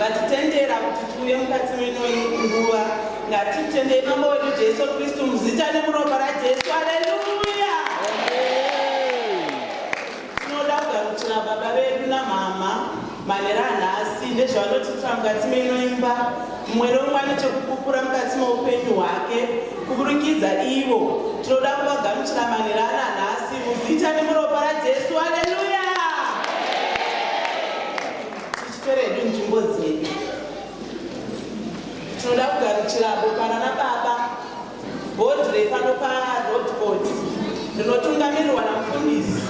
ngatitendera kuti tiuye mukati meno nguva. Ngatitendei mambo wedu Jesu Kristu muzita nemuropa raJesu. Haleluya. Tinoda kugamuchira baba vedu namama manera nhasi nezvavanotitira mukati meno imba. Mumwe nomwe ane chekupupura mukati meupenyu hwake kuburikidza ivo. Tinoda kuvagamuchira manera ananhasi muzita nemuropa raJesu. Haleluya. Tichitoredu nzvimbo dzedu. Tinoda kugamuchira bopana nababa bhodhi repano parodport rinotungamirirwa namufundisi.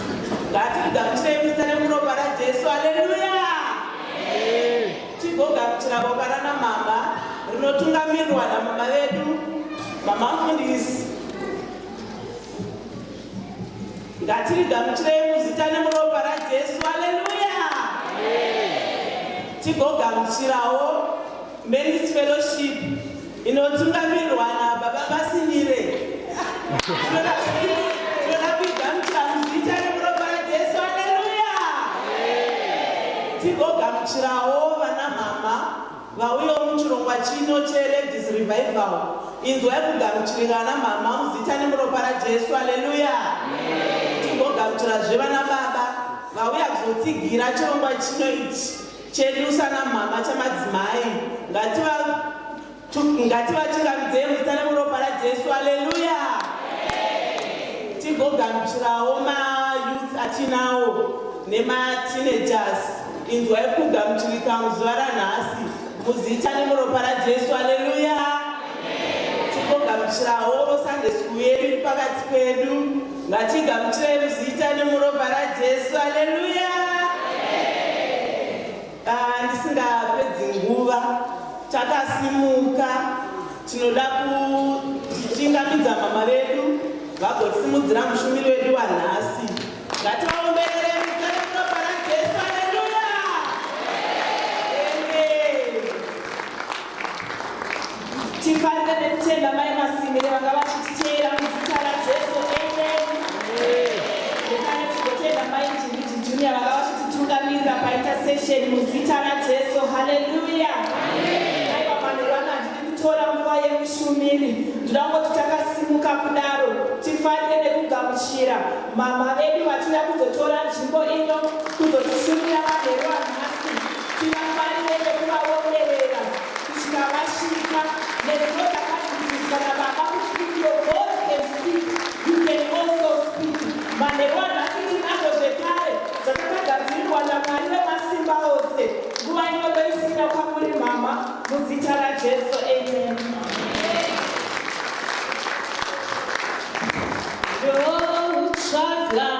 Ngatigamuchirei muzita nemuropa raJesu. Haleluya. Tigogamuchira bopana namama rinotungamirirwa namama vedu mama mufundisi. Ngatigamuchirei muzita nemuropa raJesu. Haleluya. Tigogamuchirawo Men's Fellowship inotungamirirwa nababa Masinire. Tinoda kugamuchira muzita nemuropa raJesu. Haleluya. Tigogamuchirawo vana mama vauyawo muchirongwa chino cheLadies Revival. Inzwai kugamuchirika vana mama muzita nemuropa raJesu. Haleluya. Tigogamuchirazve vana baba vauya kuzotsigira chirongwa chino ichi chedu sana mama chamadzimai. Ngativachingamidzei muzita nemuropa raJesu. Haleluya. Tigogamuchirawo mayouth atinawo nemateenagers. Inzwai kugamuchirika muzuva ranhasi muzita nemuropa raJesu. Haleluya. Tigogamuchirawo Sunday school yedu iri pakati pedu. Ngatigamuchirei muzita nemuropa raJesu. Haleluya. Ndisingapedzi nguva takasimuka tinoda kuchingamidza mama vedu vagosimudzira mushumiri wedu wanhasi. Ngativaomberere muzita nemuropa raJesu. Haleluya. Tifanire nekutenda mai Masimire vanga vachititeera muzita raJesu. Ndikane kuzotenda mai Jimmy Junior vanga vachititungamirira paintercession muzita raJesu. Haleluya. Aiwa manheru ano handidi kutora nguva yemushumiri. Ndoda kungoti takasimuka kudaro tifanire nekugamuchira mama vedu vachida kuzotora nzvimbo ino kuzotishumira manheru anhasi. Tivafanire nekuvaomberera kusvika vasvika nezvino zvakadzidziswa nababa kuti your God can speak, you can also speak. Manheru anhasi tinazvo zvekare zvakagadzirirwa naMwari wemasimba ose. Nguva inodoisira kwamuri mama muzita raJesu. Amen. Traveler,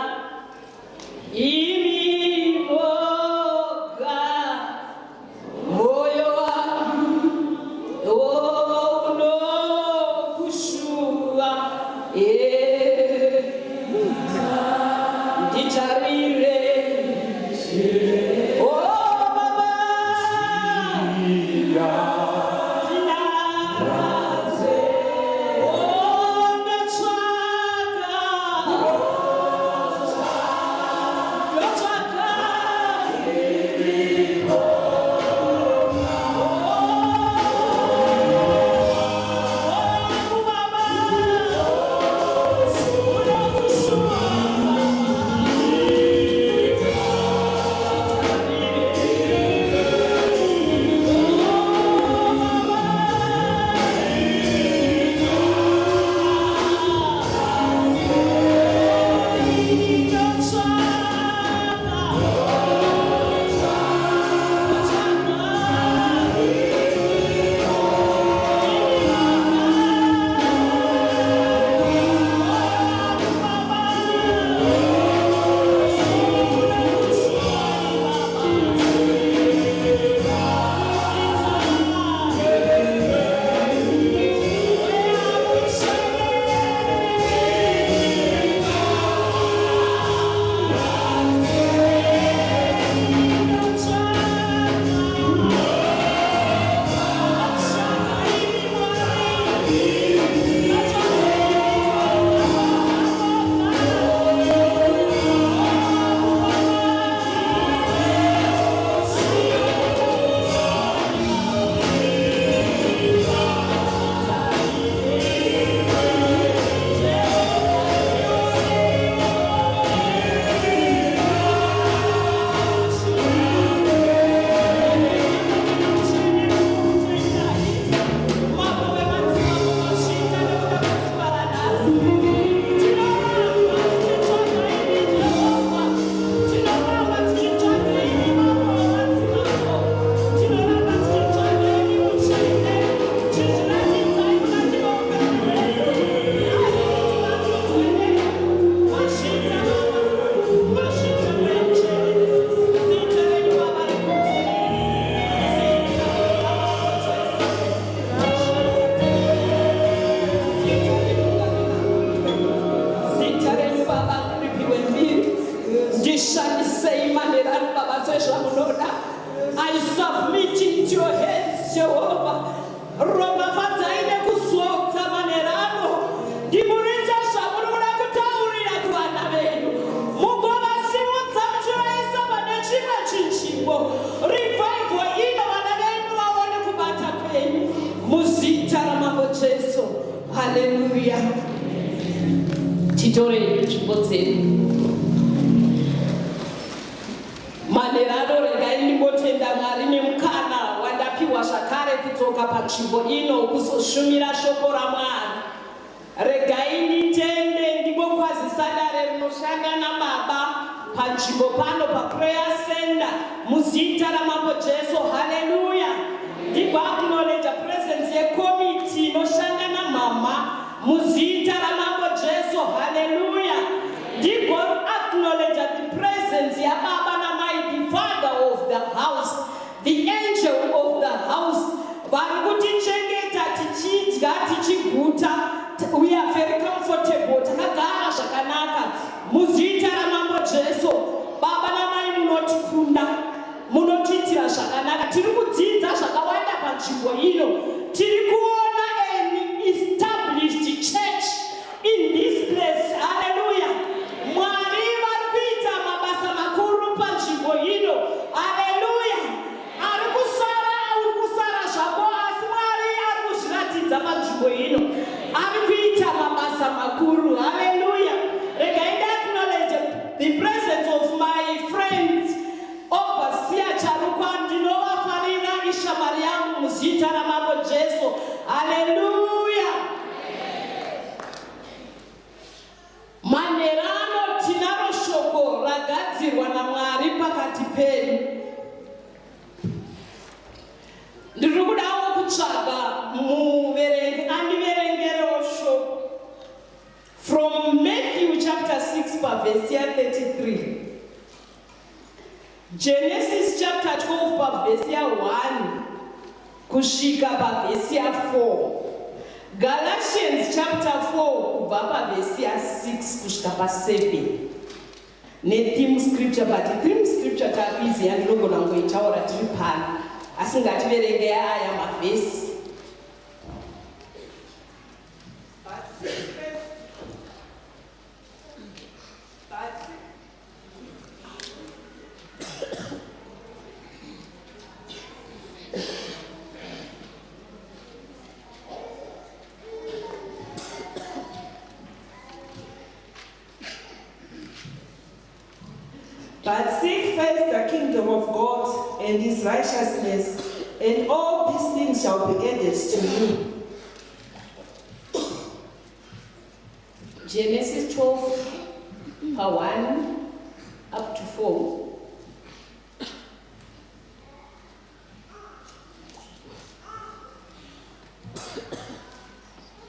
ropafadzai nekuzodza manerano. Ndimuridza zvamurikuda kutaurira kuvana venyu. Mugovasimudza muchivaisa pane chimwe chinzvimbo. Revival ino vana venyu vaone kubata kwenyu muzita ramambo Jesu. Haleluya. Titorei nzvimbo dzedu. Manerano regai ndimbotenda Mwari nemukana wandapiwa zvakare kudzoka panzvimbo ino kuzoshumira shoko raMwari. Regai nditende ndimbokwazisa dare rinoshanda naBaba panzvimbo pano paprayer center muzita ramambo Jesu. Haleluya. Ndibva acknowledge presence yekomiti inoshanda naMama muzita ramambo Jesu. Haleluya. Ndibva acknowledge the presence yaBaba namai, the father of the house, the angel of the house. Varikutichengeta tichidya tichiguta. We are very comfortable. Takagara zvakanaka muzita ramambo Jesu. Baba namai munotikunda, munotiitira zvakanaka. Tiri kudzidza zvakawanda panzvimbo ino. Tiri kuona an established church in this place. Hallelujah. Mwari vari kuita mabasa makuru panzvimbo ino. Haleluya. Ari kusara zvako asi Mwari ari kuzviratidza panzvimbo ino. Ari kuita mabasa makuru. Haleluya. Regai ndacknowledge the presence of my friends overseer Charukwa. Ndinovafarira ishamwari yangu muzita ramambo Jesu. Haleluya. Manerano tinaro shoko ragadzirwa naMwari pakati penyu. Ndiri kudawo kutsvaga muverenge andiverengerewo shoko from Matthew chapter 6 verse 33. Genesis chapter 12 verse 1 kusvika verse 4. Galatians chapter 4 kubva verse 6 kusvika 7. Ne-theme scripture, but the theme scripture tabizi yandinogona kungoitaura tiri pano, asi ngativerenge aya mavhesi. But seek first the kingdom of God and his righteousness, and all these things shall be added to you. Genesis 12, 1 up to 4.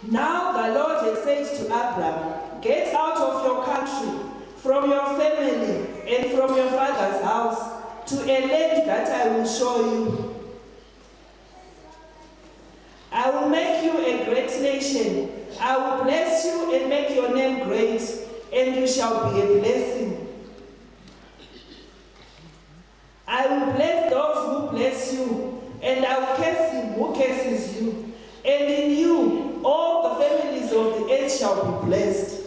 Now the Lord had said to Abram, get out of your country, from your family, and from your father's house, to a land that I will show you. I will make you a great nation. I will bless you and make your name great, and you shall be a blessing. I will bless those who bless you, and I will curse him who curses you. And in you, all the families of the earth shall be blessed.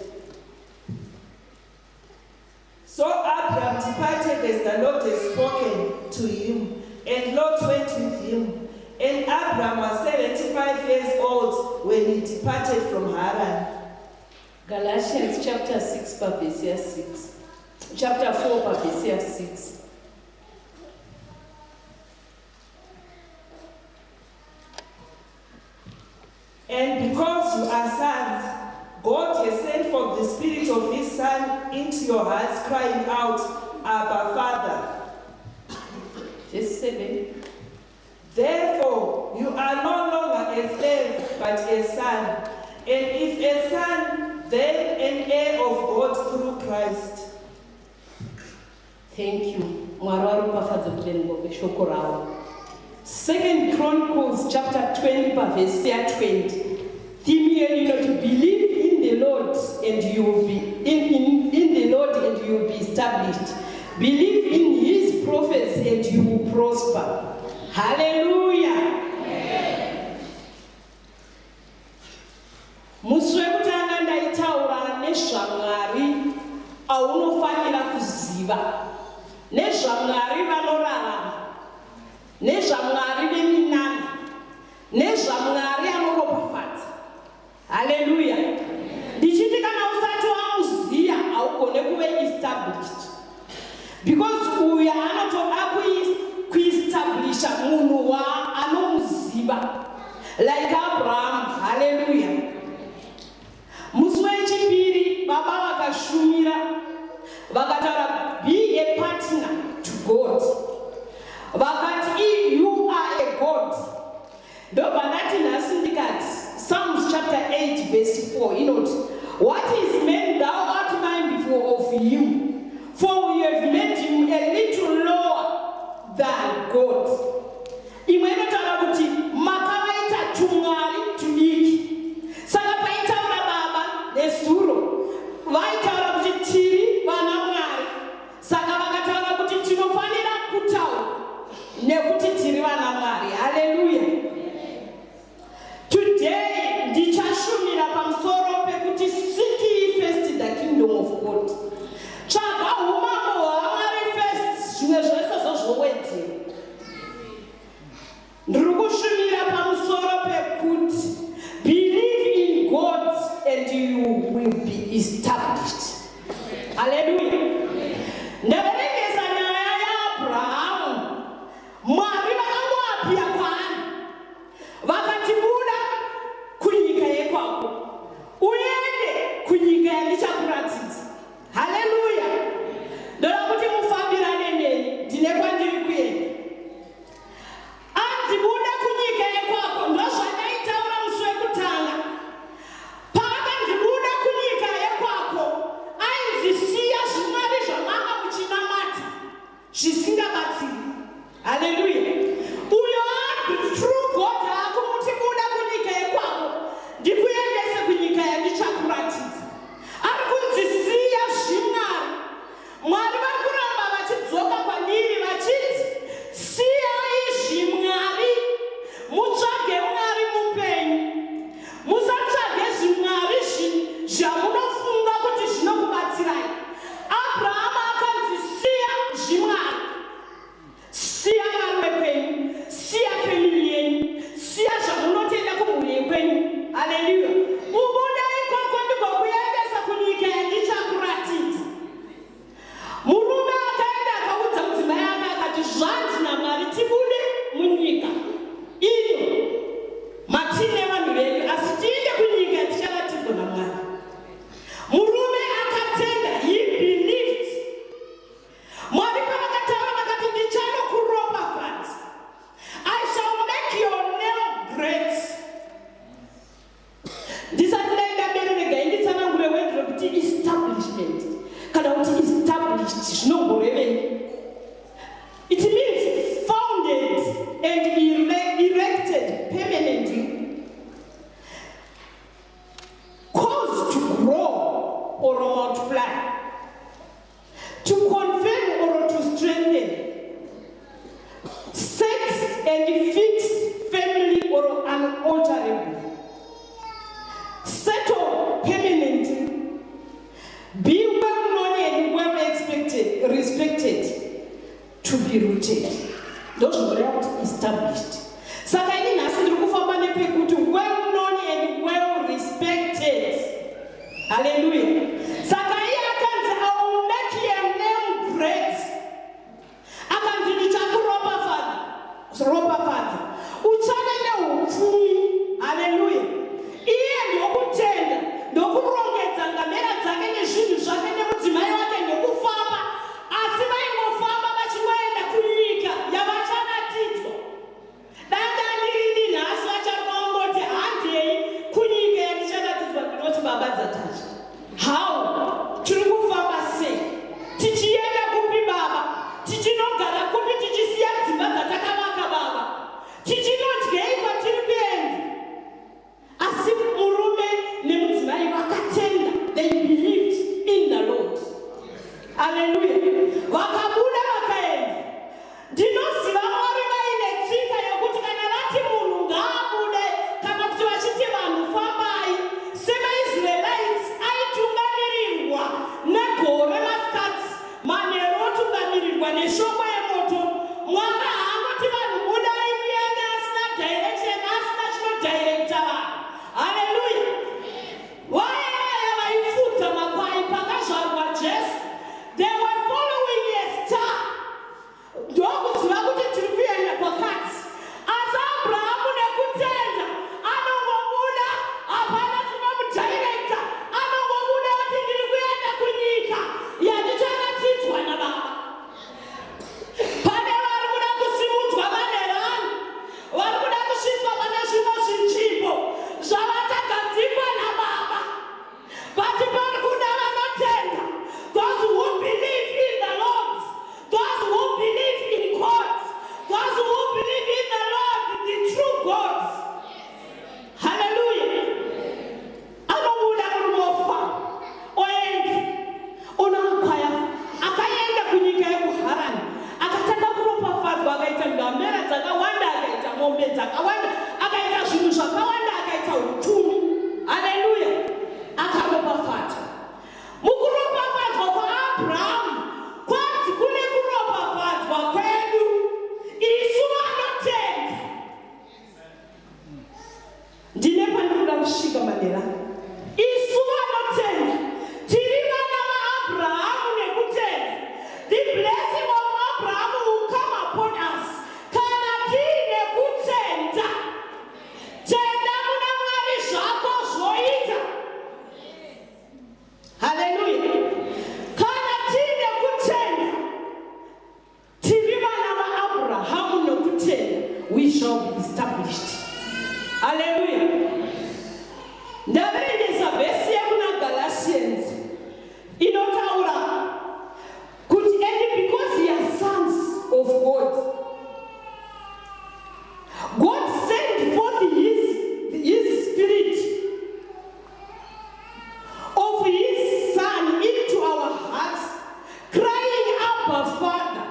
So Abram departed as the Lord had spoken to him, and Lot went with him. And Abram was 75 years old when he departed from Haran. Galatians chapter 6 verse 6. Chapter 4 verse 6. And because you are sons, God has sent forth the Spirit of his Son into your hearts, crying out, Abba, Father. Verse 7. Therefore, you are no longer a slave, but a son. And if a son, then an heir of God through Christ. Thank you. 2 Chronicles chapter 20 verse 20. To believe in the Lord and you will be in the Lord and you will be established. Believe in his prophets and you will prosper. Hallelujah. like Abraham. Hallelujah. Musi wechipiri baba vakashumira vakataura be a partner to God. Vakati if you are a God, ndobva ndati nhasi ndikati Psalms chapter 8 verse 4 inoti what is man thou art mindful of him, for we have made him a little lower than God. Imwe inotaura kuti makavaita tumwari tudiki. Saka paitaura baba nezuro vaitaura kuti tiri vana Mwari. Saka vakataura kuti tinofanira kutaura nekuti tiri vana Mwari. Hallelujah. Today ndichashumira pamusoro Hallelujah. Ndaverengesa vhesi yekuna Galatians inotaura kuti and because ye are sons of God, God sent forth his spirit of his son into our hearts, crying, Abba, Father,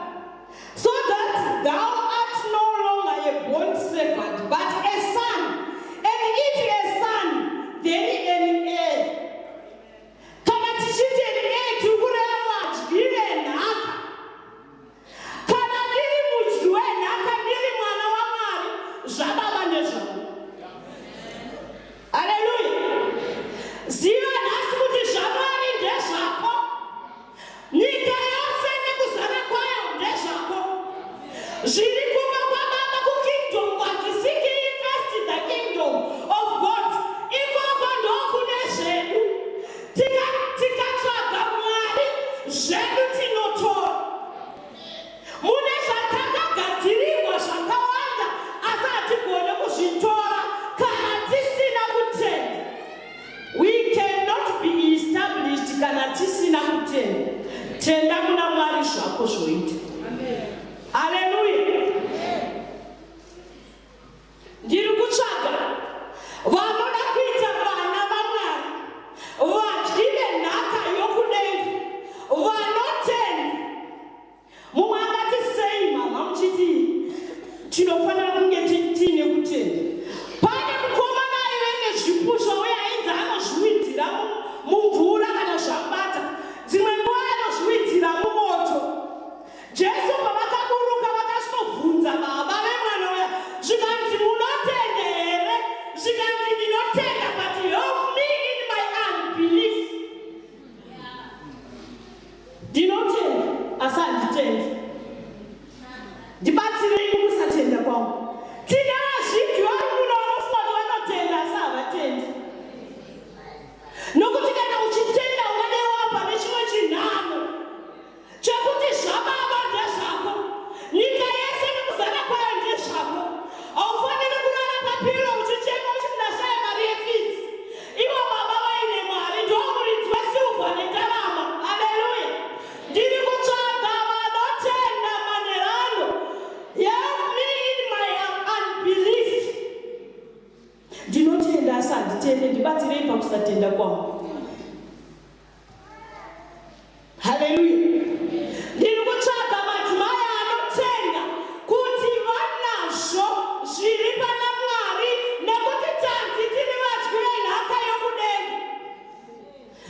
so that thou art no longer a bond servant, but a son. And if a son, then an heir. Kana tichiti an heir tikureva dyi nhaka. Kana ndiri mudyi wenhaka, ndiri mwana waMwari, zvababa ndezvangu. Hallelujah. Ziva nhasi kuti zvaMwari ndezvako. Nyika yose nekuzara kwayo ndezvako. Zviri kumba kwaBaba kukingdom kwatiziki first the kingdom of God. Ikoko ndokune zvedu. Tikatsvaga Mwari, zvedu tinotora. Mune zvatakagadzirirwa zvakawanda asi hatigone kuzvitora kana tisina kutenda. We cannot be established kana tisina kutenda. Tenda muna Mwari zvako zvoita. Hallelujah. Ndiri kutsvaga vanoda kuita vana vaMwari, vadyi venhaka yokudenga, vanotenda. Mumwe akati sei mama muchiti tinofanira kunge tiine kutenda. Pane mukomana aive nezvipusha uye ainzi anozviwedzera mumvura kana zvabata, dzimwe nguva anozviwedzera mumoto. Jesu pavakaburuka vakasvobvunza baba vemwana uya zvikanzi munotenda here? Zvikanzi ndinotenda, but help me in my unbelief. Ndinotenda asi handitendi. Ndibatsirei mukusatenda kwangu. Tine vazhinji vari muno vanofunga kuti vanotenda asi havatendi. Nokuti kana uchitenda ungadewa pane chimwe chinhano chekuti zvababa ndezvako, nyika yese nekuzara kwayo ndezvako. Haufaniri kurara papiro uchichema uchiti ndashaya mari yefidzi. Ivo baba vaine Mwari ndomuridzi wesilva nendarama. Haleluya. Ndiri kutsvaga vanotenda manherano. Help me in my unbelief. Ndinotenda asi handitendi. Ndibatsirei pakusatenda kwangu. Haleluya. Ndiri kutsvaga madzimai anotenda kuti vanazvo zviri pana Mwari, nekuti tanzi tiri vadyi venhaka yokudenga.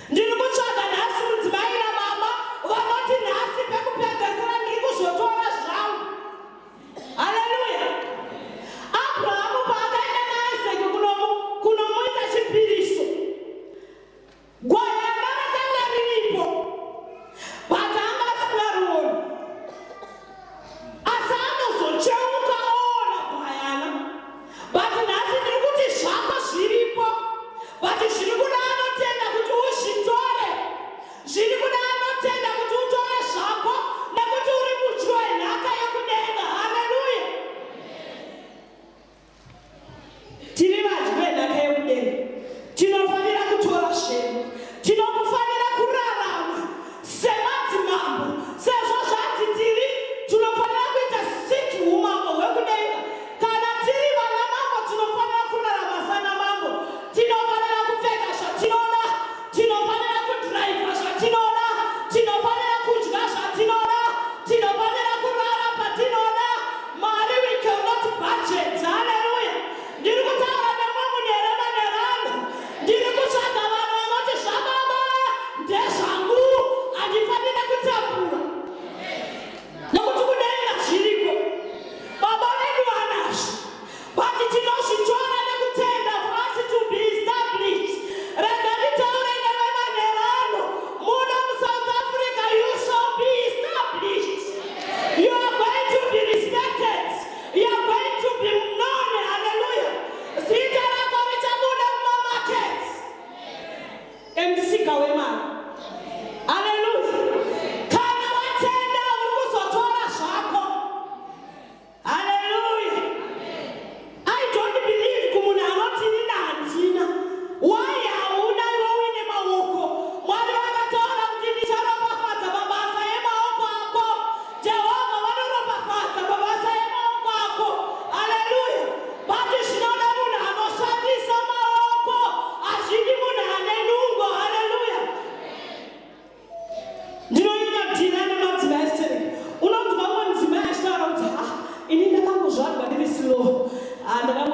Ndiri kutsvaga nhasi mudzimai nababa vanoti nhasi pekupedzisira ndiri kuzotora zvangu. Haleluya. Abrahamu paakaenda naIsaki kunomuita chipiriso,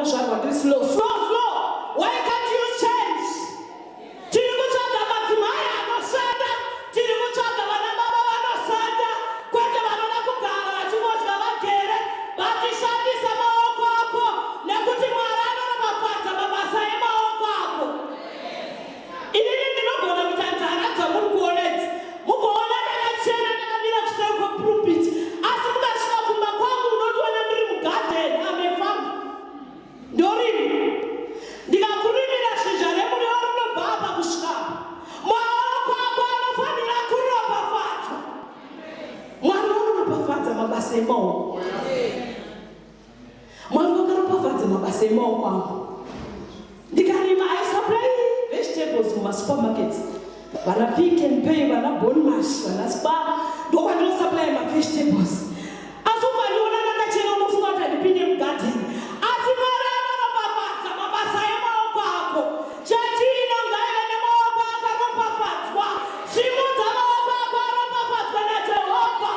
vanozvarwa ndiri slow. Why can't you change? Tiri kutsvaga madzimai anoshanda, tiri kutsvaga vana baba vanoshanda, kwete vanoda kugara vachingodya vagere vachishandisa maoko ako, nekuti Mwari anoropafadza mabasa emaoko ako. Inini ndinogona kuita nzara dzamuri kuona idzi, mugoona ndakachena ndakamira kuseri kwepulpit, asi mukasvika kumba kwangu unotiona ndiri mugadheni amefamba. Ndorimi ndikakurimira shizha remuriwo rinobva apa kusvika apa. Maoko ako anofanira kuropafadzwa. Mwari anoropafadza mabasa emaoko. Mwari akaropafadza mabasa emaoko angu. Ndikarima, I supply vegetables mumasupermarkets. Vana Pick and Pay, vana Bonmash, vana Spar, ndokwandinosupply mavegetables. Asi ukandiona ndakachena unofunga kuti handipinde mugadheni. Asi Mwari anoropafadza mabasa emaoko ako. Chechi ino ngaive nemaoko akaropafadzwa. Simudza maoko ako aropafadzwa naJehovha.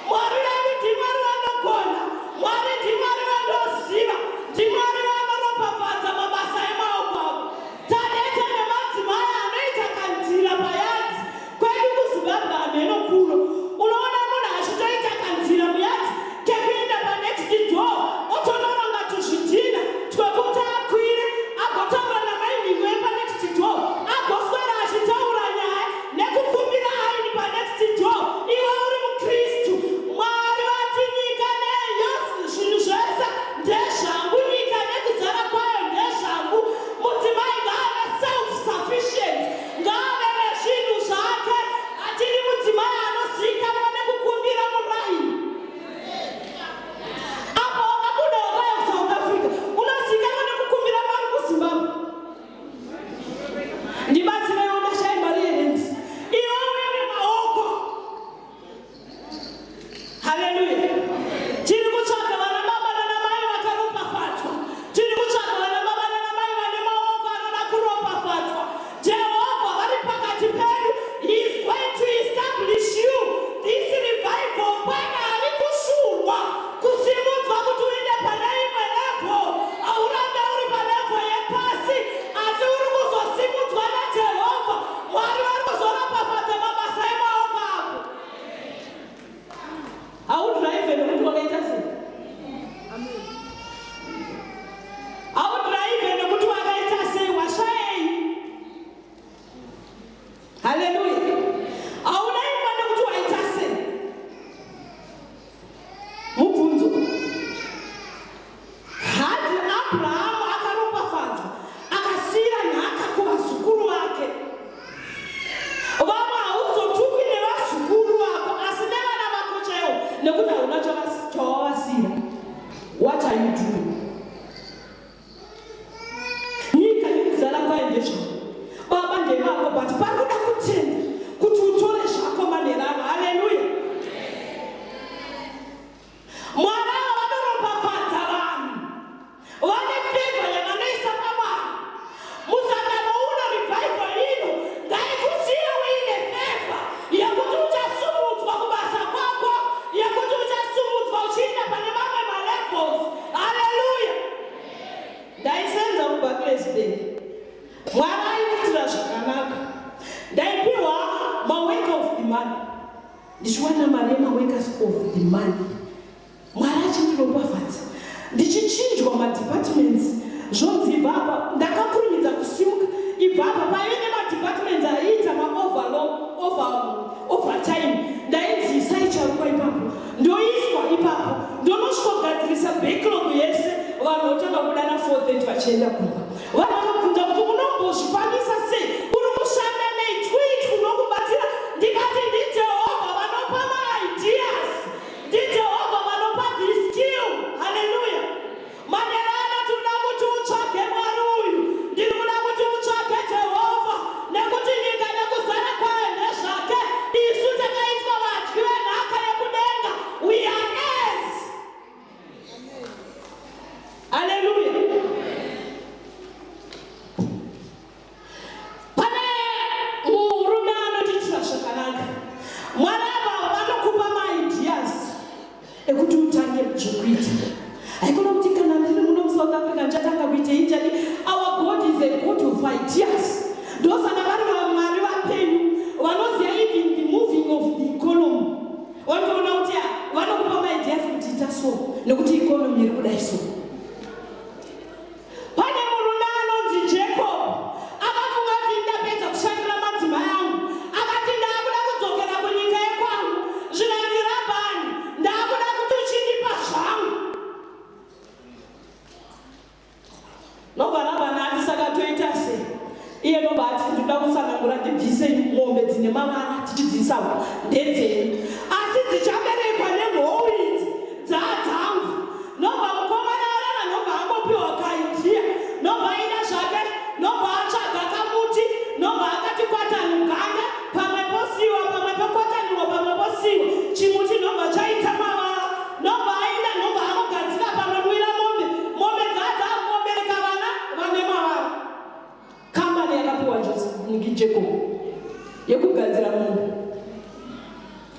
Mwari wedu ndiMwari wanogona. Mwari ndiMwari wanoziva. ndiMwari vanoropafadza mabasa emaoko ako. Tadeta nemadzimai anoita kanzira payadzi kwedu kuZimbabwe hameno kuno. Unoona munhu achitoita kanzira muyadzi kekuenda panext door otonoronga tuzvidhina twekuti akwire agotaura namainhingo epanext door agoswera achitaura nyaya nekukumbira aini panext door. Iwe uri muKristu. Mwari vati nyika zvinhu zvese ndezvangu, nyika nekuzara kwayo ndezvangu. Mudzimai ngaave self-sufficient, ngaave nezvinhu zvake. Hatiri mudzimai anozivikanwa nekukumbira muraini. Apo wakabuda wakauya kuSouth Africa unozivikanwa nekukumbira mari kuZimbabwe. Ndibatsireiwo ndashai mari yerenzi. Iwe uye nemaoko. Haleluya. Tiri kutsvaga vana baba nanamai vakaropafadzwa. Tiri kutsvaga vana baba nanamai vane maoko anoda kuropafadzwa. Jehovha vari pakati pedu. He is going to establish you. This revival kwena hari kushurwa kusimudzwa kuti uende pane imwe level. Haurambe uri palevel yepasi, asi uri kuzosimudzwa naJehovha. Mwari vari kuzoropafadza mabasa emaoko ako. Haudhiraivhe nekuti wakaita sei? Haudhiraivhe nekuti wakaita sei? Washayei? Haleluya. Hauna imba nekuti waita sei? Mubvunzo. Hadzi Abhurahamu akaropafadzwa akasiyira nhaka kuvazukuru vake. Vamwe hauzotukwi nevazukuru vako asi nevana vako chaivo nekuti hauna chavavasiyira. What are you doing? Nyika nekuzara kwayo ndezvako. Baba ndevako, but parikuda kutenda kuti utore zvako manerano. Haleluya. Mwari ava vanoropafadza vanhu. Vane favor yavanoisa pavanhu. Musangano uno revival ino ngaikusiye uine favor yekuti uchasumudzwa kubasa kwako, yekuti uchasumudzwa uchienda pane mamwe malevels. Haleluya. Ndaisenza kuBarclays Bank. Mwari aitira zvakanaka. Ndaipiwa maworker of the month. Ndichiwana mari yemaworkers of the month. Mwari achindiropafadza. Ndichichinjwa madepartments. Zvonzi ibva apa ndakakurumidza kusimuka. Ibva apa paive nemadepartments aiita overtime. Ndainzisa icharukwa ipapo. Ndoiswa ipapo. Ndonosvogadzirisa backlog yese. Vanhu votanga kudana 4:30 vachienda kumba. Vanhu vakabvunza kuti unombozvikwanisa sei? Uri kushanda neitwitwi unokubatsira. Ndikati ndiJehovha vanopa maideas. NdiJehovha vanopa the skill. Haleluya. Manerano tinoda kuti utsvage Mwari uyu. Ndiri kuda kuti utsvage Jehovha. Nekuti nyika nekuzara kwayo ndezvake. Isu takaitwa vadyi venhaka yekudenga. We are heirs. Haleluya. Nobaraba nati saka toita sei. Iye nobati ndinoda kusanangura ndibvise mombe dzine mavara tichidzisawo ndedzeni. Asi dzichaberekwa nemhou idzi dzadzangu. Nobva mukomana arara nobva angopiwa kaidhiya. Nobva aida zvake. Nobva atsvaga kamuti. Nobva akati kwatanuganda. Pamwe posiwa, pamwe pokwataniwa, pamwe posiwa. Chimuti nobva chaita mavara. Nobva aida, nobva anogadzika panonwira mombe. Mombe dzadzakubereka vana vane mavara. Kambani yakapiwa Jacob yekugadzira mombe.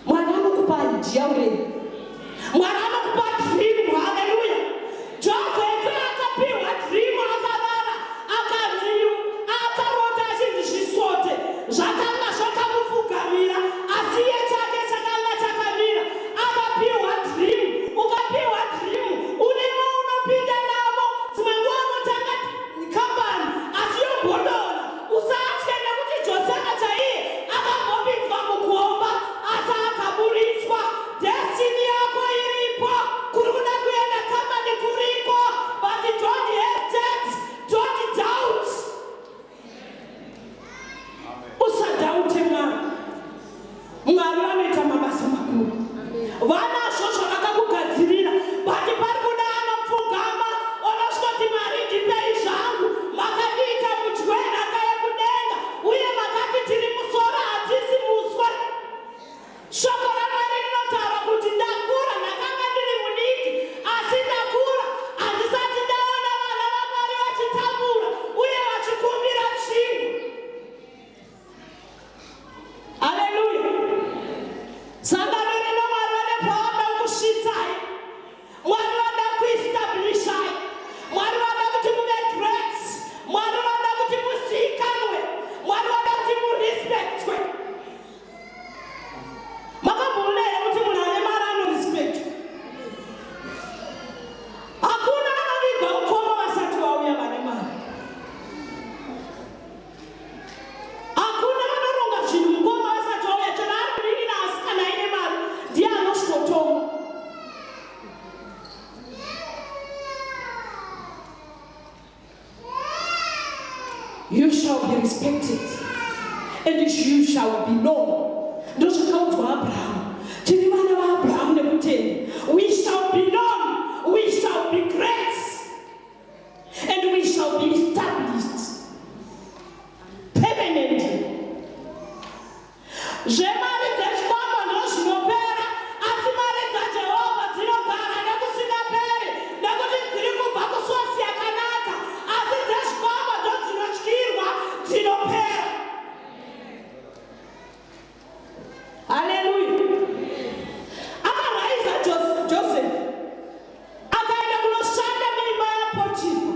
Mwari anokupa idea urei. Mwari anokupa dream. Haleluya. Joseph akapiwa dream akavara akanzi akarota achinzi zvisote zvakanga zvakamupfugamira asi iye chake chakanga chakamira. Akapiwa dream. Ukapiwa dream unemo unopinda namo. Dzimwe nguva unotanga kambani asi yombodora. Usatye nekuti Josefa chaiye akambopinzwa mugomba asi akaburitswa. Destiny yako iripo. Kuri kuda kuenda kambani kuriko. But don't hesitate. Don't doubt. Usadhaute Mwari. Mwari vanoita mabasa makuru. Vanazvo zvavakakugadzirira. But pari kuda anopfugama unosvoti Mwari ndipei zvangu. Makandiita mudyi wenhaka yekudenga uye makati tiri musoro hatisi muswe. Shoko raMwari rinotaura kuti ndakura, ndakanga ndiri mudiki asi ndakura. Handisati ndaona vana vaMwari vachitambura uye vachikumbira chinhu. Haleluya. Sangano rino Mwari vane pavanoda kusvitsai. Mwari vanoda kuestablishai. Mwari vanoda kuti muve great. Mwari vanoda kuti musikanwe. Mwari vanoda kuti murespectwe. Makambonera kuti munhu ane mari anorespectwa. Hakuna anoviga ukoma vasati vauya vane mari. Hakuna anoronga zvinhu mukoma vasati vauya. Chona ari mudiki naasikana aine mari ndiye anosvotonga. You shall be respected and you shall be known. Ndozvakaudzwa Abraham. Tiri vana vaAbraham nekutenda. We shall be known. We shall be great. And we shall be established permanently. Zvemari dzechikomo ndozvinopera asi mari dzaJehovha dzinogara nekusingaperi nekuti dziri kubva kusosi yakanaka asi dzechikomo ndodzinotyiwa dzinopera. Haleluya. Akaraiza Joseph akaenda kunoshanda muimba yaPotifa.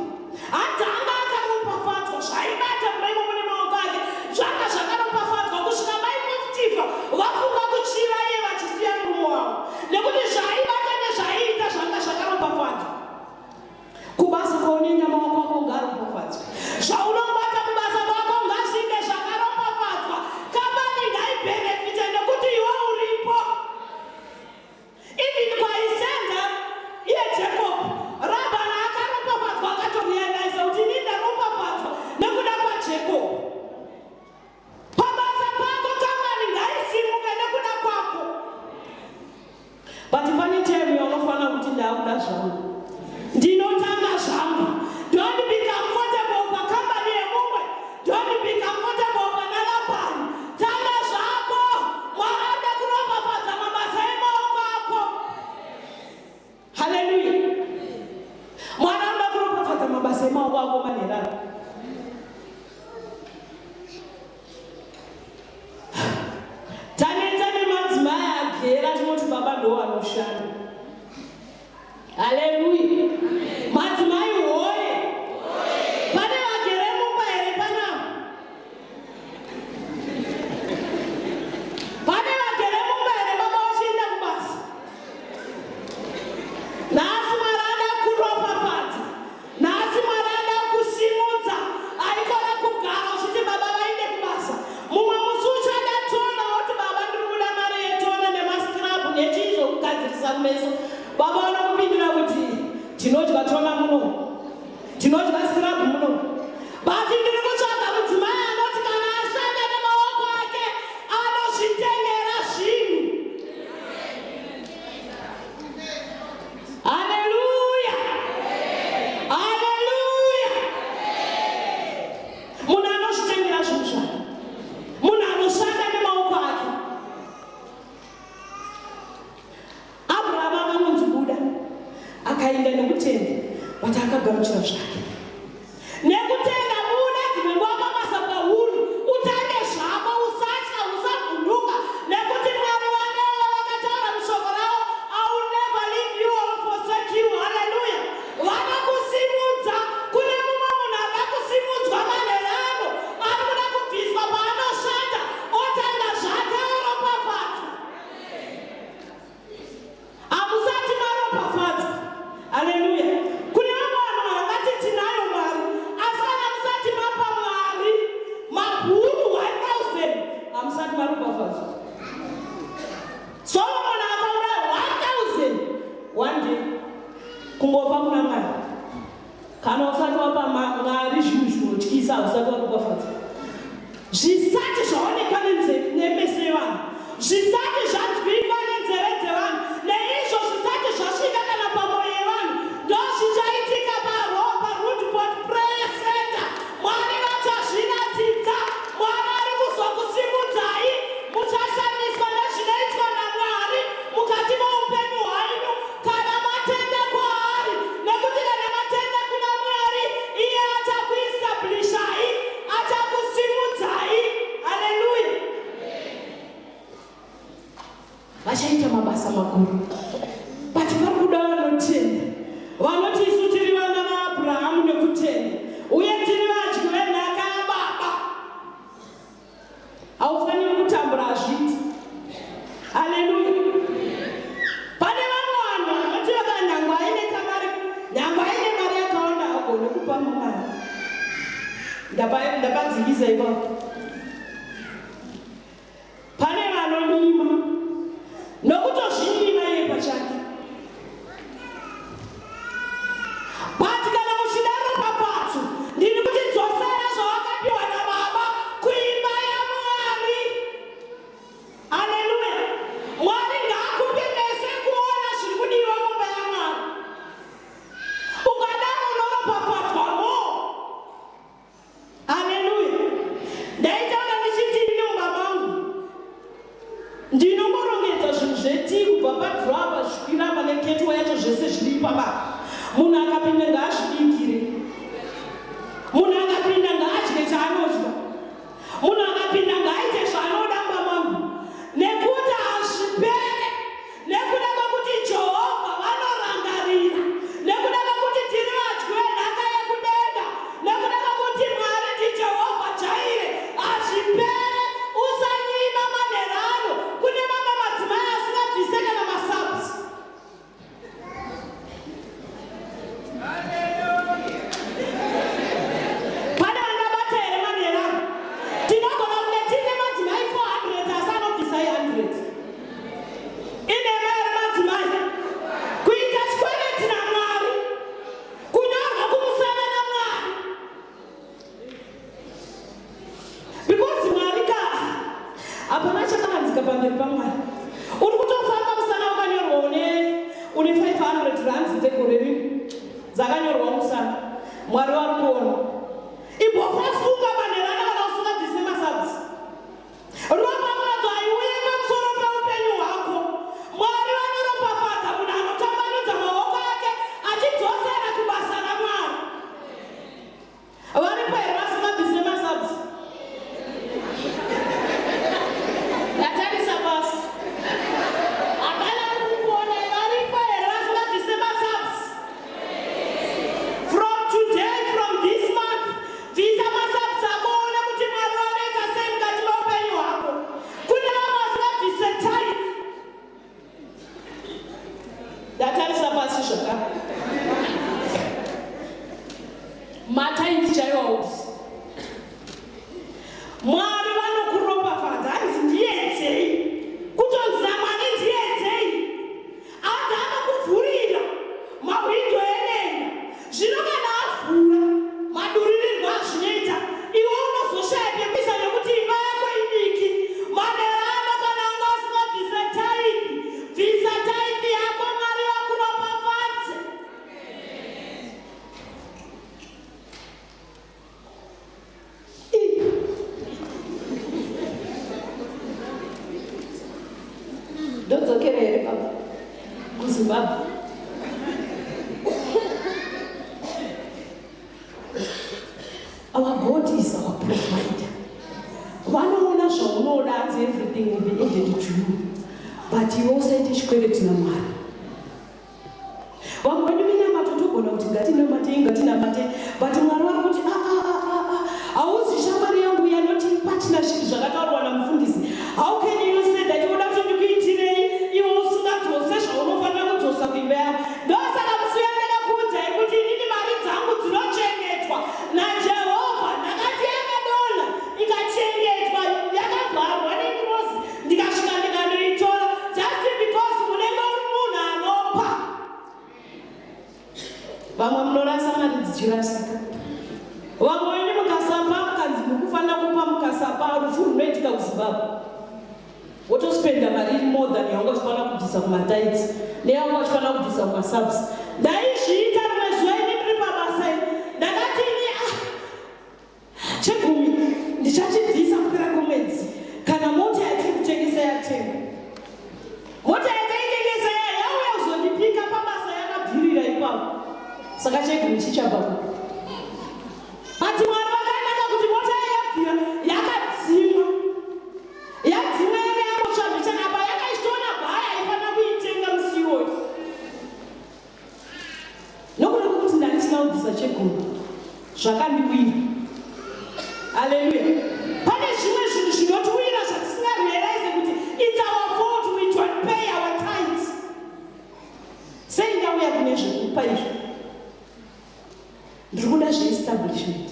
Hadzanga akaropafadzwa zvaibata mumba imomo nemaoko ake zvanga zvakaropafadzwa kusvika mai Potifa vafunga kuchiva iye vachisiya murume wavo nekuti zvaibata nezvaiita zvanga zvakaropafadzwa. Kubasa kwaunoenda maoko ako ngaropafadzwa. Zvaunobata kubasa kwako ngazvinge zvakaropafadzwa. Kambani ngaibenefite nekuti iwe uripo. Even kwaisenza iye Jacob Rabhani akaropafadzwa akatorianaisa kuti ini ndaropafadzwa nekuda kwaJacob. Pabasa pako kambani ngaisimuke nekuda kwako. But pane time yaunofana kuti ndakuda zvangu. Ndinotanga zvangu. Don't be comfortable pakambani yemumwe. Don't be comfortable pana Rabhani. Tanga zvako. Mwari anoda kuropafadza mabasa emaoko ako. Haleluya. Mwari anoda kuropafadza mabasa emaoko ako manherano. Taneta nemadzimai agera chinoti baba ndo anoshanda. Haleluya. Madzimai hoye. Pane vagere mumba here panapa. Pane vagere mumba here baba vachienda kubasa. Nhasi Mwari ada kuropafadza. Nhasi Mwari ada kusimudza. Aikona kugara uchiti baba vaende kubasa. Mumwe musi uchadatoona woti baba ndiri kuda mari yetona nemascrub nechii zvokugadzirisa kumeso. Baba vanokupindura kuti tinodya tona muno. Tinodya scrub muno. kana usati wapa Mwari zvinhu zvinotyisa usati waropafadza. Zvisati zvaoneka nemeso evanhu, zvisati zvanzwikwa nenzeve dzevanhu, neizvo zvisati zvasvika kana pamwoyo yevanhu, ndozvichaitika paRoodport Prayer Center. Mwari vachazviratidza, Mwari ari kuzokusimudzai, muchashamiswa nezvinoitwa naMwari mukati moupenyu hwenyu kana matenda kwaari, nekuti kana matenda kuna Mwari iye achakuestablishai, achakusimudzai. Haleluya! Vachaita mabasa makuru, but vari kuda vanotenda, vanoti isu tiri vana vaAbhurahamu nekutenda, uye tiri vadyi venhaka yaBaba. Haufaniri kutambura hazviti. Haleluya! Pane vamwe vanhu vanoti nyangwe aine mari yakawanda hagone kupa mari. Ndapadzivisa ipapo. Pane vanonyima nokutozvinyima iye pachake. But kana uchidaro papatso, ndiri kuti dzosera zvawakapiwa naBaba kuimba yaMwari. Haleluya! Mwari ngaakupe meso ekuona zviri kudiwa mumba yaMwari. Ukadaro unoropafadzwamo. Haleluya! Ndaitaura ndichiti ndine mumba mangu ndinomborongedza zvinhu zvetii kubva padhuraba zvikwira pane ketuwa yacho zvese zviri pababa. Munhu akapinda ngaazvidikire, munhu akapinda ngaadye chaanodya, munhu akapinda ngaaite zvaanoda mumba mangu, nekuti hazvipere, nekuda kwekuti Jehovha vanorangarira, nekuda kwekuti tiri vadyi venhaka yekudenga, nekuda kwekuti Mwari ndiJehovha Jaire. Hazvipere, usanyima manherano. Kune vamwe madzimai asingabvise kana masabhusi. Pane vanobata here manherano? Tinogona kunge tine madzimai 400 asi anobvisa 100. Inema here madzimai? Kuita chikweveti naMwari, kunyorwa kumusana naMwari. Because Mwari hapana chakavanzika pamberi paMwari. Uri kutofamba musana wakanyorwa une 500 rands dzegore rino dzakanyorwa musana. Mwari vari kuona. Imbofafunga manherana kana usingabvise masabhusi. Ropafadzo haiuye pamusoro peupenyu hwako. Mwari vanoropafadza munhu anotambanudza maoko ake achidzosera kubasa raMwari. Varipo here vasingabvise masabhusi? Ndatarisa basi. Hapana kukuona. Varipo here vasingabvise masabhusi? From today, from this month, visa masabhusi ako uone kuti Mwari vanoita sei mukati meupenyu hwako. Kune vamwe vasingabvise tithe. Ndatarisa pasi zvakare. Matithe chaiwo hausi. Mwari vanokuropafadza, hanzi ndiedzei. Kutonzi naMwari ndiedzei. Hanzi anokuvhurira mahwindo enenga. Zvino kana avhura maduririrwo azvinoita, iwe unozoshaya pekuisa nekuti imba yako idiki. Manherano kana unga usingabvise tithe, bvisa tithe yako, Mwari vakuropafadze. Ndodzokera here baba kuZimbabwe. Our God is our provider. Vanoona zvaunoda hanzi everything will be added to you, but iwe usaite chikweveti naMwari. Vamwe vedu vinyama totogona kuti ngatinamate, but Mwari vari kuti hauzi shamwari yangu yanoti partnership zvakataurwa namufundisi. How can you say that unoda kuti ndikuitirei iwe usingadzose zvaunofanira kudzosa kuimba yako? Ndosaka musi yandakakuudzai kuti inini mari dzangu dzinochengetwa naJehovha. Ndakati yakadonha ikachengetwa yakavharwa nekrosi, ndikasvika ndikanoitora just because munenge uri zvinorasika. Vamwe wenyu mukasapa mukanzi mukufanira kupa mukasapa rufu runoitika kuZimbabwe. Wotospenda mari more than yanga uchifanira kubvisa kumataiti neyanga uchifanira kubvisa kumasabs. Ndaizviita rimwe zuva ini ndiri pabasa ndakati ini chegumi ndichachibvisa kupera kwemwedzi kana mota yatiri kutengesa yatenga. Mota yataitengesa yauya kuzondipika pabasa yakabvirira ipapo. Saka chegumi chichabva ati Mwari vakanaka kuti mota yabvira yakadzimwa. Yadzimwa yanga yamotsvabvisa apa yakaishona bhaya aifanira kuitenga musi iwoyo. Nokuda kwokuti ndandisina kubvisa chegumi zvakandiwira. Hallelujah. Pane zvimwe zvinhu zvinotiwira zvatisingarealize kuti it's our fault we don't pay our tithes. Sei ndauya kune zvekupa izvo. Ndiri kuda zveestablishment.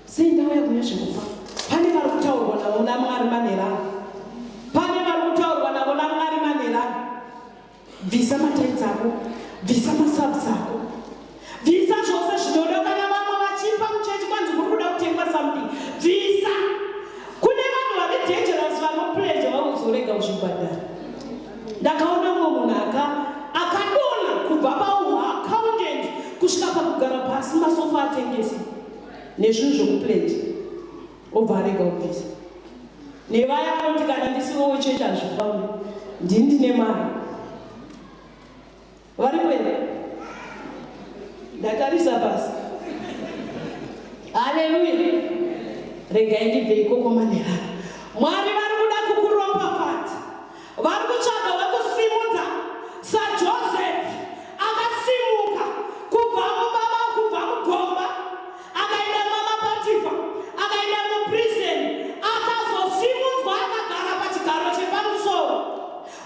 Sei ndauya kune zvekupa. Pane vari kutaurwa navo naMwari manerano. Pane vari kutaurwa navo naMwari manerano. Bvisa matithes ako, bvisa masabs ako, bvisa zvose zvinoda. Kana vamwe vachipa muchechi kwanzi kuri kuda kutengwa something, bvisa. Kune vanhu vari dangerous vanopledge vanozorega kuzvibhadhara. Ndakaona umwe munhu akadona kubva pauaccountant kusvika pakugara pasi masofa atengesa nezvinhu zvokupledge obva arega kubvisa. Nevaya vanoti kana ndisiwo wechechi hazvifambi ndini ndine mari. Vari kwenda ndatarisa pasi. Haleluya. Regai ndibve ikoko manerano. Mwari vari kuda kukuropafadza. Vari kutsvaga wekusimudza. SaJoseph akasimuka kubva mubaba, kubva mugomba, akaenda mama Potifa, akaenda muprison, akazosimudzwa akagara pachigaro chepamusoro.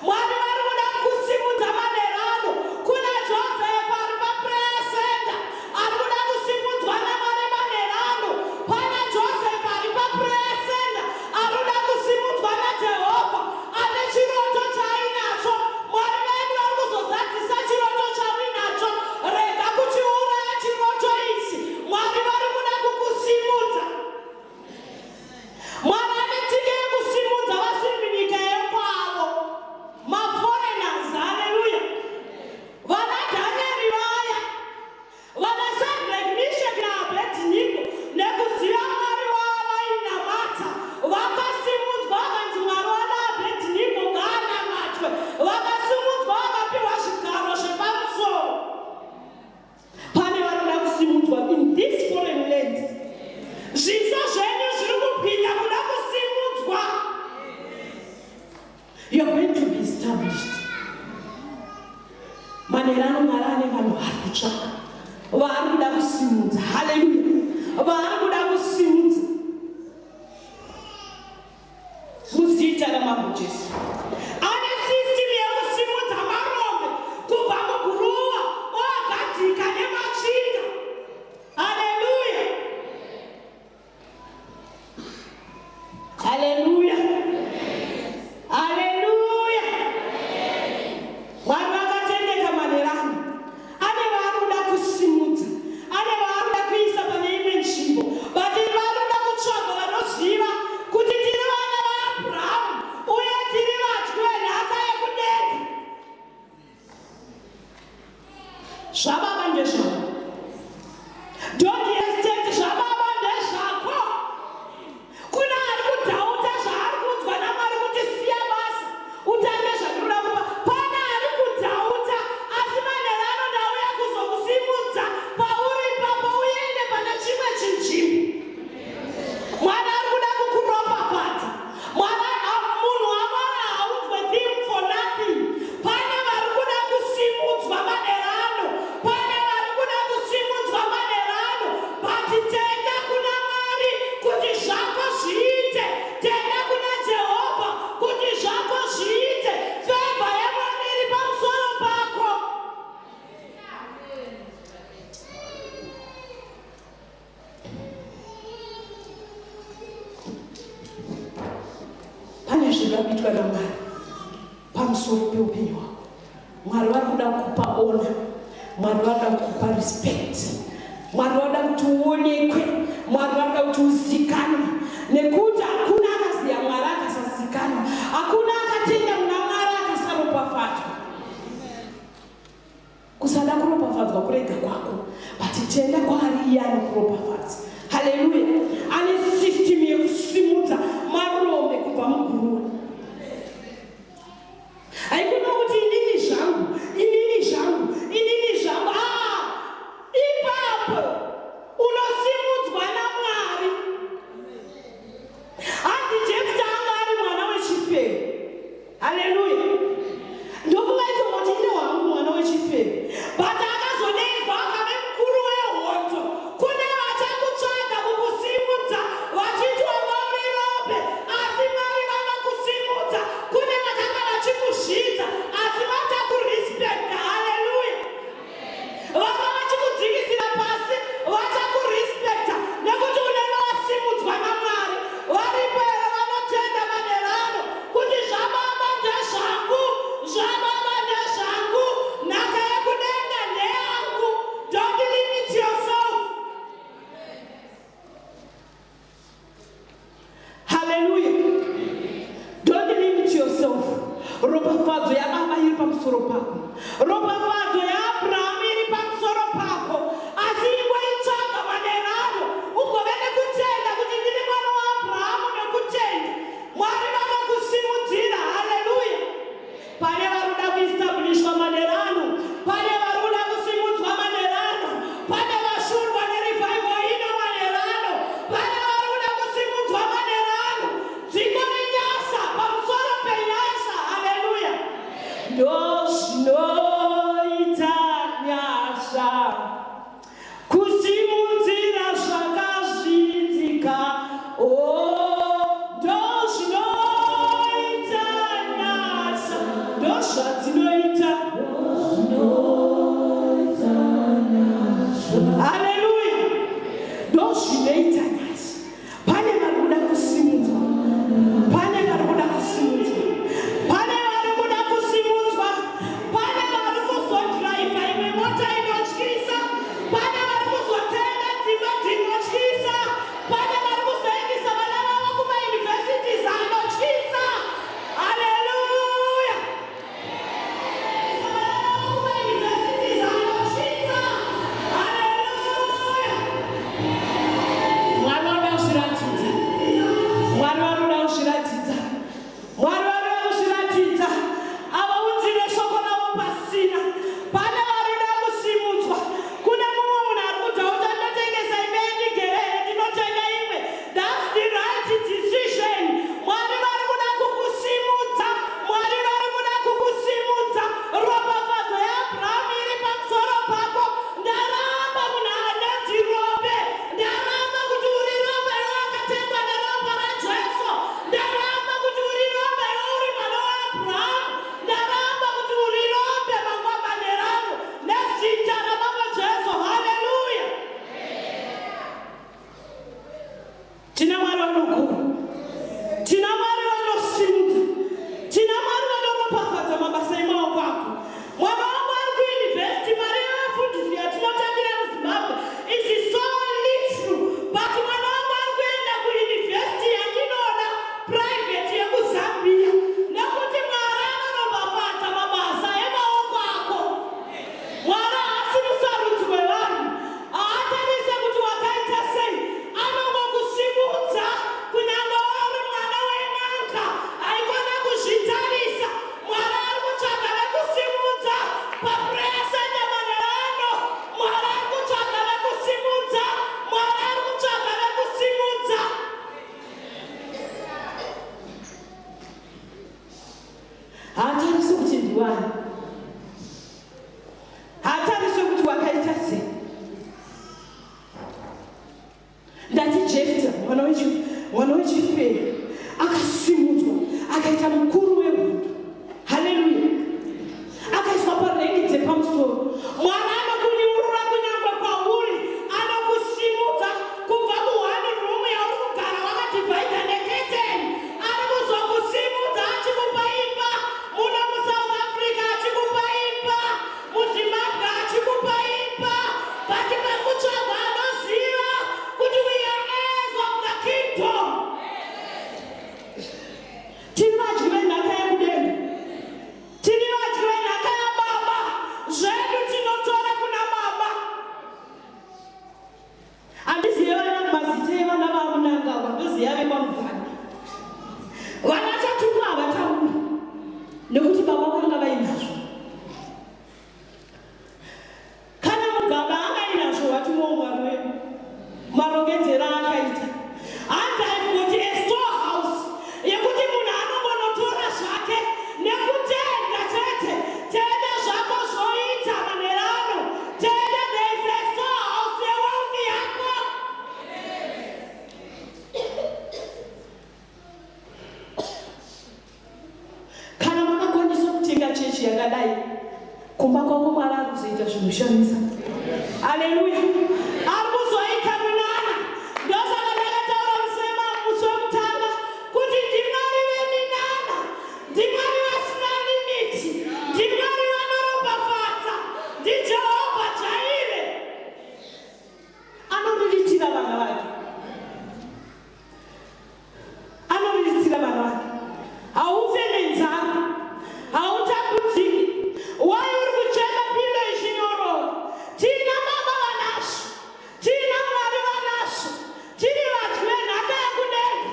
Mwari vari kuda kusimudza manerano. Kuna Joseph ari paprayer center ari kuda kusimudzwa naMwari manerano. Pana Joseph ari paprayer center ari kuda kusimudzwa naJehovha. Ane chiroto chainacho. Mwari vedu vari kuzozadzisa chiroto chainacho. Rega kuchiuraya chiroto ichi. Mwari vari kuda kukusimudza. Mwari ane tsika yekusimudza vasiri munyika yekwavo, maforeigners. Haleluya. Vana Dhanieri vaya, vana Shadrach, Meshach naAbednego nekuziva Mwari wavainamata vakasimudzwa. Vakanzi Mwari wanaAbednego ngaanamatwe. Vakasimudzwa vakapiwa zvigaro zvepamusoro. Pane vanoda kusimudzwa in this foreign land. Zviso zvenyu zviri kupinda kuda kusimudzwa. You are going to be established. Manerano Mwari ane vanhu vari kutsvaka, vari kuda kusimudza. Haleluya. Vari kuda kusimudza muzita raMambo Jesu. Ane system yekusimudza marombe kubva muguruva oagadzika nemachinga. Haleluya. Haleluya. Haleluya. Mwari vakatendeka manerano. Ane vari kuda kusimudza. Ane vari kuda kuisa pane imwe nzvimbo. But vari kuda kutsvaga vanoziva kuti tiri vana vaAbhurahamu uye tiri vadyi venhaka yekudenga. Zvababa ndezvako. Don't hesitate. Zvababa ndezvako. Kuna ari kudhauta zvaari kunzwa naMwari kuti siya basa utange zvandinoda kupa. Pana ari kudhauta asi manerano ndauya kuzokusimudza pauri ipapo uende pane chimwe chinzvimbo. Mwari ari kuda kukuropafadza. Munhu waMwari haudzwe theme for nothing. Pane vari kuda kusimudzwa manerano. Pane vari kuda kusimudzwa manerano. But tenda kuna Mwari kuti zvako zviite. Tenda kuna Jehovha kuti zvako zviite. Favor yaMwari iri pamusoro pako. Pane zvinoda kuitwa naMwari pamusoro peupenyu hwako. Mwari vari kuda kukupa honor. Mwari vari kuda kukupa respect. Mwari wada kuti uonekwe, Mwari wada kuti uzikanwe, nekuti hakuna akaziya Mwari akasazikanwa, hakuna akatenda muna Mwari akasaropafadzwa. Kusada kuropafadzwa kurega kwako, but tenda kwaari iye anokuropafadza. Haleluya. Ane system yekusimudza marombe kubva muguruva. Haikuna kuti inini zvangu, inini zvangu, inini zvangu. Ipapo unosimudzwa naMwari. Hanzi Jefta anga ari mwana wechifeve. Haleluya. Ndokuvaita kuti ine wangu mwana wechifeve. But akazoneidzwa akave mukuru wehondo. Kune vachakutsvaga kukusimudza vachiti wanga uri rope, asi Mwari vanokusimudza. Kune vakanga vachikuzvidza asi vachakurespekta. Haleluya. Vanga vachikudzikisira pasi vachakurespekta nekuti unenge wasimudzwa naMwari. Varipo here vanotenda maderano kuti zvababa ndezvangu, zvababa ndezvangu, nhaka yekudenga ndeyangu. Don't limit yourself. Hallelujah. Don't limit yourself. Ropafadzo yaBaba iri pamusoro pako. Ropafadzo yaAbhurahama iri pamusoro pako. Asi ingoitsvaga maderano ugove nekutenda kuti ndiri mwana waAbhurahama nekutenda. Mwari vanokusimudzira. Haleluya. Pane varuda kuestablishwa maderano, pane varuda kusimudzwa maderano, pane vashurwa nerevival ino maderano, pane varuda kusimudzwa maderano. Dziko renyasha pamusoro penyasha. Haleluya. Ndozvinoita nyasha kusimudzira zvakazvidzika. Ndozvinoita nyasha, ndozvadzinoita. Haleluya. Ndozvinoita nyasha. Pane varikuda kusimudzwa, pane varikuda kusimudzwa, pane varikuda kusimudzwa, pane vari kuzodhiraivha imwe mota inotyisa, pane vari kuzotenga dzimba dzinotyisa, pane vari kuzoendesa vana vavo kumayunivhesiti anotyisa. Haleluya. Kumayunivhesiti anotyisa. Haleluya. Mwari wada kuzviratidza. Mwari wada kuzviratidza. Mwari wada kuzviratidza. Avaunzire shoko ravo pasina. Pane varida kusimudzwa. Kune mumwe munhu ari kudhauta ndinotengesa imwe yendigere ndinotenga imwe. That's the right decision. Mwari vari kuda kukusimudza. Mwari vari kuda kukusimudza. Ropafadzo yaAbhurahama iri pamusoro pako. Ndaramba munhu anonzi rope. Ndaramba kuti uri rope wakatengwa neropa raJesu. Ndaramba kuti uri rope uri mwana waAbhurahama. Ndaramba kuti uri rope mangwamanerano nezita raBaba Jesu. Haleluya. Tina Mwari vanokura, tina Mwari vanosimudza, tina Mwari vanoropafadza mabasa emaoko ako. Mwana wangu ari kuyunivhesiti, mari yevafundisi yatinotambira muZimbabwe is so little, but mwana wangu ari kuenda kuyunivhesiti yandinoda private yekuZambia, nekuti Mwari anoropafadza mabasa emaoko ako. Mwari haasi musarudzi wevanhu, haatarise kuti wakaita sei, anongokusimudza kunyange uri mwana wen'anga. Haikona kuzvitarisa. Mwari ari kutsvaga vekusimudza paprayer center manerano. Mwari ari kutsvaga vekusimudza. Mwari ari kutsvaga vekusimudza. Haatarisi kuti ndiwani, haatarisi kuti wakaita sei. Ndati Jefta mwana wechifeve akasimudzwa akaita mukuru wehondo. Haleluya. Akaiswa parengi dzepamusoro. Mwari anokunyurura kunyange kwauri, anokusimudza kubva muone room yauri kugara wakadhivhaidha neketeni. Ari kuzokusimudza achikupa imba. Muno muSouth Africa achikupa imba. MuZimbabwe achikupa imba. Bati pakutsvagwa vana vamunanga vandoziva vemamugana vanachatumwa havatauri nekuti baba vanga vainazvo. Kana mugaba angainazvo vatumwa Mwari wedu marongedzero akaita hanzi aigoti estorehouse yekuti munhu anongonotora zvake nekutenda chete. Tenda zvako zvoita manerano. Tenda there is a storehouse yewealth yako. Kana makakwanisa kutenga chechi yakadai kumba kwako Mwari ari kuzoita zvinoshamisa. Haleluya. Ari kuzoita munana. Ndosaka ndakataura musema musi wekutanga kuti ndiMwari weminana, ndiMwari vasina limiti, ndiMwari vanoropafadza, ndiJehovha Jaire. Anoriritira vana vake. Anoriritira vana vake. Haufe nenzara, hautakudziki. Why uri kuchema pilo izvinyororo? Tina baba vanazvo, tina Mwari vanazvo, tiri vadyi venhaka yekudenga.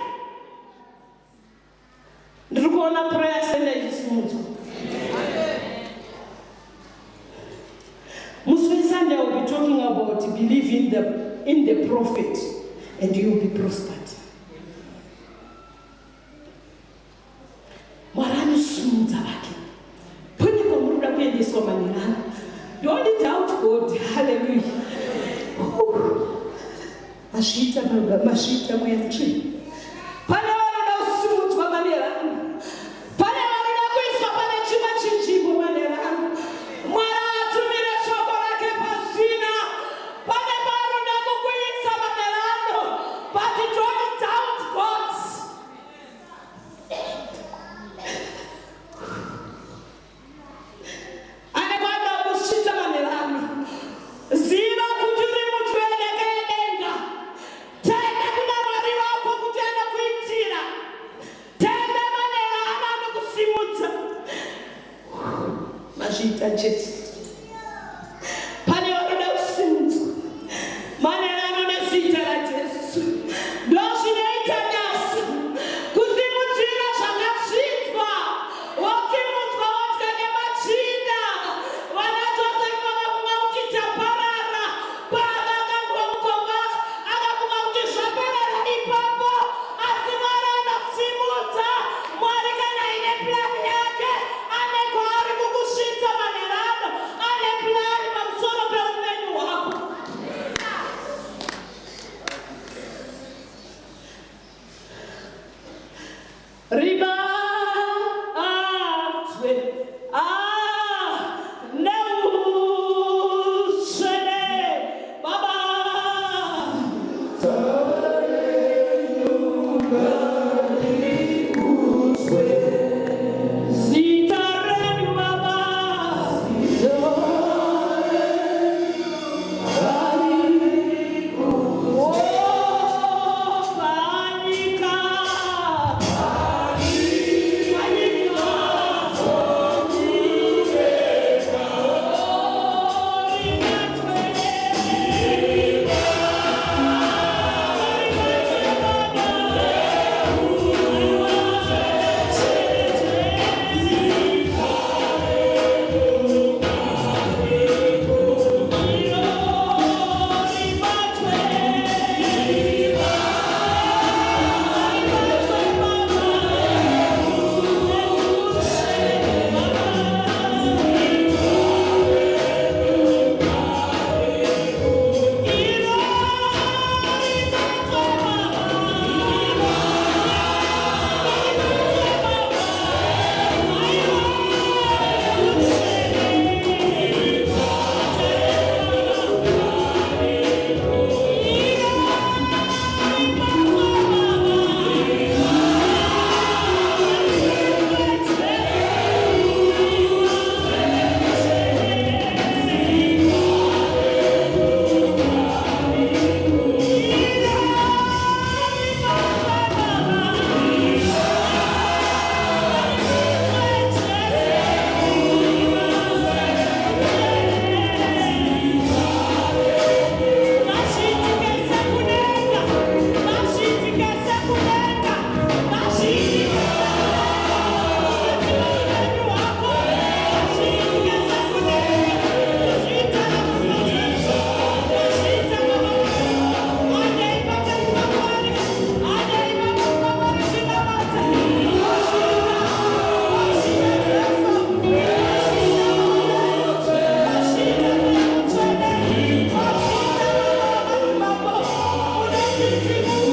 Ndiri kuona prayer center ichisimudzwa. Musi Sunday I will be talking about believe in the prophet and you will be prospered. Mwari anosimudza vake. Pane pamunoda kuendeswa manirana. Don't doubt God. Hallelujah. Mashita mwenchi. Pane vanoda kusimudzwa manerano. Pane vanoda kuiswa pane chimwe chinzvimbo manerano. Mwari atumire shoko rake pasina. Pane vanoda kukuisa manerano. But don't doubt God. Ane vana kusvitsa manerano. Ziva kuti uri muthu wedenga. Tenda kuna Mwari wako kuti anokuitira. Tenda manerano anokusimudza. Mazviita Jesu. Pane vanoda kusimudzwa manerano nezita raJesu. Ndozvinoita nhasi kusimudzira zvakasvidzwa. Wosimudzwa wodya nemachinda. Vana Josefu vakafunga kuti taparara. Paakakandwa mukomba akafunga kuti zvaparara ipapo. Asi Mwari anasimudza. Mwari kana ine plani yake ane kwaari kukusvitsa manerano. Ane plani pamusoro peupenyu hwako. Ribatwe neusvene Baba. Zita renyu Baba. Oh, Panika. Panika. Thank you.